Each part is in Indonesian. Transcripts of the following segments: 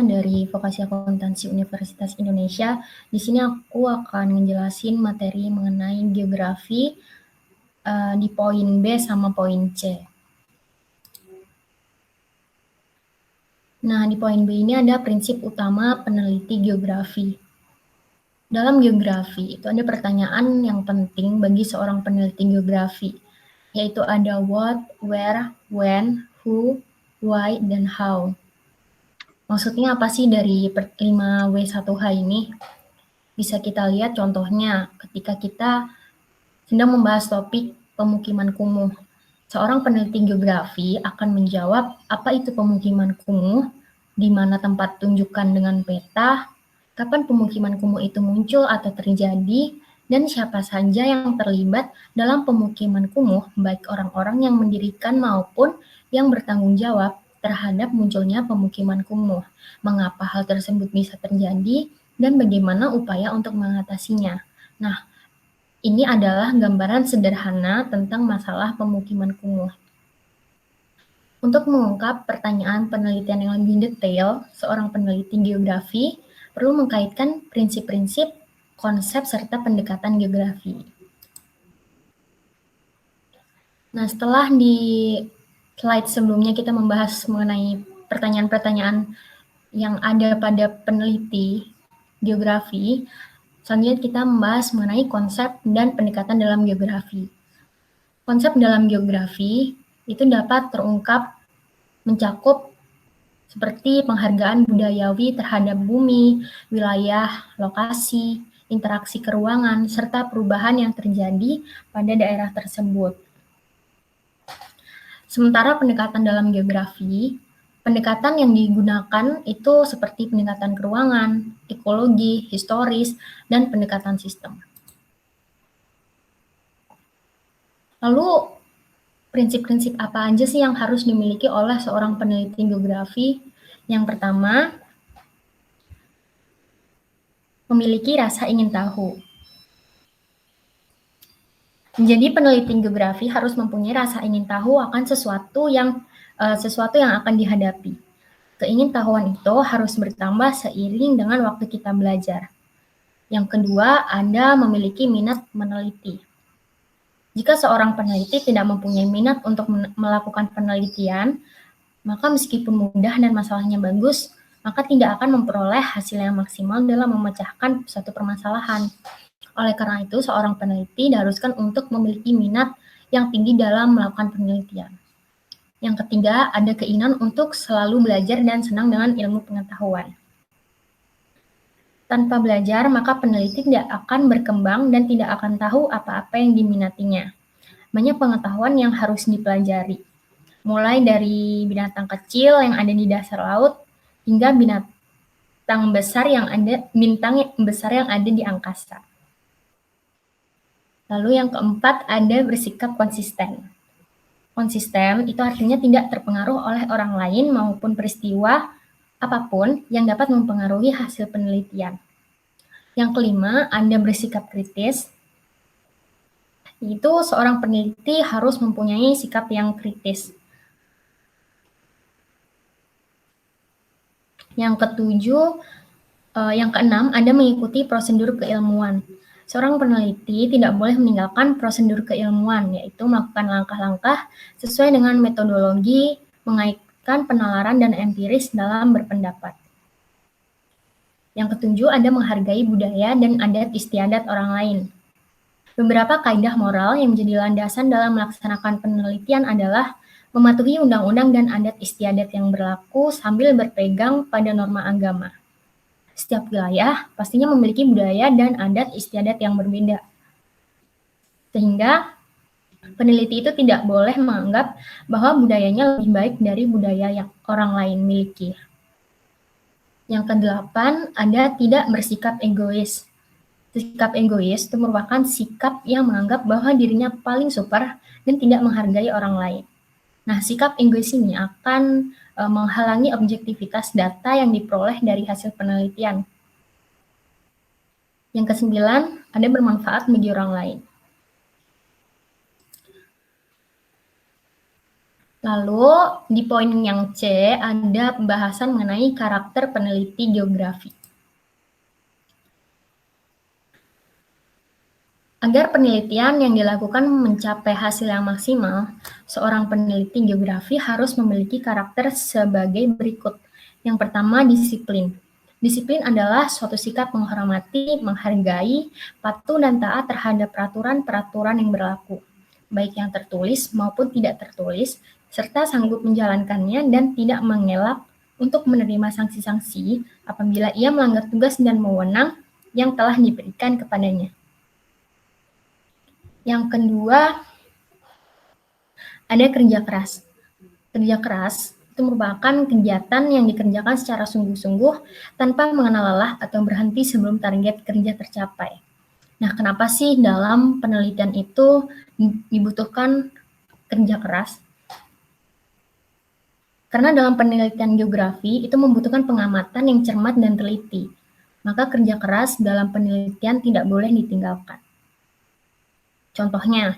dari Vokasi Akuntansi Universitas Indonesia. Di sini aku akan ngejelasin materi mengenai geografi di poin B sama poin C. Nah, di poin B ini ada prinsip utama peneliti geografi. Dalam geografi itu ada pertanyaan yang penting bagi seorang peneliti geografi, yaitu ada what, where, when, who, why, dan how. Maksudnya apa sih dari 5W1H ini? Bisa kita lihat contohnya ketika kita sedang membahas topik pemukiman kumuh. Seorang peneliti geografi akan menjawab apa itu pemukiman kumuh, di mana tempat tunjukkan dengan peta, kapan pemukiman kumuh itu muncul atau terjadi, dan siapa saja yang terlibat dalam pemukiman kumuh, baik orang-orang yang mendirikan maupun yang bertanggung jawab terhadap munculnya pemukiman kumuh, mengapa hal tersebut bisa terjadi, dan bagaimana upaya untuk mengatasinya. Nah, ini adalah gambaran sederhana tentang masalah pemukiman kumuh. Untuk mengungkap pertanyaan penelitian yang lebih detail, seorang peneliti geografi perlu mengkaitkan prinsip-prinsip, konsep, serta pendekatan geografi. Nah, setelah di slide sebelumnya kita membahas mengenai pertanyaan-pertanyaan yang ada pada peneliti geografi, selanjutnya kita membahas mengenai konsep dan pendekatan dalam geografi. Konsep dalam geografi itu dapat terungkap mencakup seperti penghargaan budayawi terhadap bumi, wilayah, lokasi, interaksi keruangan, serta perubahan yang terjadi pada daerah tersebut. Sementara pendekatan dalam geografi, pendekatan yang digunakan itu seperti pendekatan keruangan, ekologi, historis, dan pendekatan sistem. Lalu, prinsip-prinsip apa aja sih yang harus dimiliki oleh seorang peneliti geografi? Yang pertama, memiliki rasa ingin tahu. Jadi peneliti geografi harus mempunyai rasa ingin tahu akan sesuatu yang akan dihadapi. Keingintahuan itu harus bertambah seiring dengan waktu kita belajar. Yang kedua, Anda memiliki minat meneliti. Jika seorang peneliti tidak mempunyai minat untuk melakukan penelitian, maka meskipun mudah dan masalahnya bagus, maka tidak akan memperoleh hasil yang maksimal dalam memecahkan suatu permasalahan. Oleh karena itu, seorang peneliti diharuskan untuk memiliki minat yang tinggi dalam melakukan penelitian. Yang ketiga, ada keinginan untuk selalu belajar dan senang dengan ilmu pengetahuan. Tanpa belajar, maka peneliti tidak akan berkembang dan tidak akan tahu apa-apa yang diminatinya. Banyak pengetahuan yang harus dipelajari, mulai dari binatang kecil yang ada di dasar laut hingga bintang besar yang ada di angkasa. Lalu yang keempat, ada bersikap konsisten. Konsisten itu artinya tidak terpengaruh oleh orang lain maupun peristiwa apapun yang dapat mempengaruhi hasil penelitian. Yang kelima, Anda bersikap kritis. Itu seorang peneliti harus mempunyai sikap yang kritis. Yang keenam, Anda mengikuti prosedur keilmuan. Seorang peneliti tidak boleh meninggalkan prosedur keilmuan, yaitu melakukan langkah-langkah sesuai dengan metodologi, mengaitkan penalaran dan empiris dalam berpendapat. Yang ketujuh, Anda menghargai budaya dan adat istiadat orang lain. Beberapa kaidah moral yang menjadi landasan dalam melaksanakan penelitian adalah mematuhi undang-undang dan adat istiadat yang berlaku sambil berpegang pada norma agama. Setiap wilayah pastinya memiliki budaya dan adat istiadat yang berbeda. Sehingga peneliti itu tidak boleh menganggap bahwa budayanya lebih baik dari budaya yang orang lain miliki. Yang kedelapan, Anda tidak bersikap egois. Sikap egois itu merupakan sikap yang menganggap bahwa dirinya paling super dan tidak menghargai orang lain. Nah, sikap egois ini akan menghalangi objektivitas data yang diperoleh dari hasil penelitian. Yang kesembilan, Anda bermanfaat bagi orang lain. Lalu di poin yang C ada pembahasan mengenai karakter peneliti geografi. Agar penelitian yang dilakukan mencapai hasil yang maksimal, seorang peneliti geografi harus memiliki karakter sebagai berikut. Yang pertama, disiplin. Disiplin adalah suatu sikap menghormati, menghargai, patuh dan taat terhadap peraturan-peraturan yang berlaku, baik yang tertulis maupun tidak tertulis, serta sanggup menjalankannya dan tidak mengelak untuk menerima sanksi-sanksi apabila ia melanggar tugas dan wewenang yang telah diberikan kepadanya. Yang kedua, ada kerja keras. Kerja keras itu merupakan kegiatan yang dikerjakan secara sungguh-sungguh tanpa mengenal lelah atau berhenti sebelum target kerja tercapai. Nah, kenapa sih dalam penelitian itu dibutuhkan kerja keras? Karena dalam penelitian geografi itu membutuhkan pengamatan yang cermat dan teliti. Maka kerja keras dalam penelitian tidak boleh ditinggalkan. Contohnya,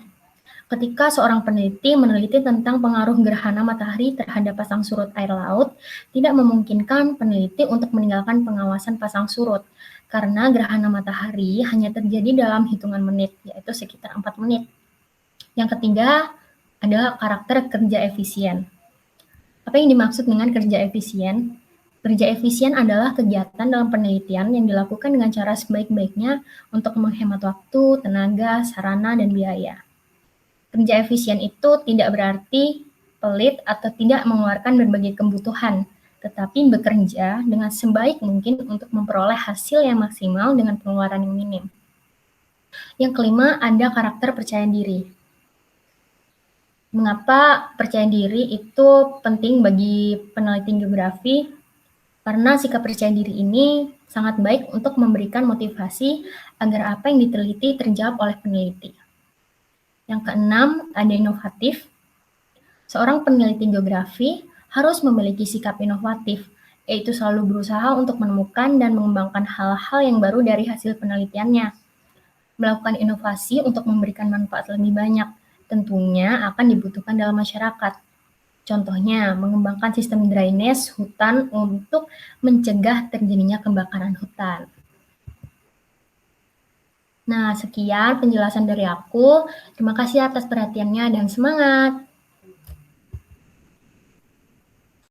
ketika seorang peneliti meneliti tentang pengaruh gerhana matahari terhadap pasang surut air laut, tidak memungkinkan peneliti untuk meninggalkan pengawasan pasang surut, karena gerhana matahari hanya terjadi dalam hitungan menit, yaitu sekitar 4 menit. Yang ketiga adalah karakter kerja efisien. Apa yang dimaksud dengan kerja efisien? Kerja efisien adalah kegiatan dalam penelitian yang dilakukan dengan cara sebaik-baiknya untuk menghemat waktu, tenaga, sarana, dan biaya. Kerja efisien itu tidak berarti pelit atau tidak mengeluarkan berbagai kebutuhan, tetapi bekerja dengan sebaik mungkin untuk memperoleh hasil yang maksimal dengan pengeluaran yang minim. Yang kelima, ada karakter percaya diri. Mengapa percaya diri itu penting bagi peneliti geografi? Karena sikap percaya diri ini sangat baik untuk memberikan motivasi agar apa yang diteliti terjawab oleh peneliti. Yang keenam, ada inovatif. Seorang peneliti geografi harus memiliki sikap inovatif, yaitu selalu berusaha untuk menemukan dan mengembangkan hal-hal yang baru dari hasil penelitiannya. Melakukan inovasi untuk memberikan manfaat lebih banyak, tentunya akan dibutuhkan dalam masyarakat. Contohnya, mengembangkan sistem drainase hutan untuk mencegah terjadinya kebakaran hutan. Nah, sekian penjelasan dari aku. Terima kasih atas perhatiannya dan semangat!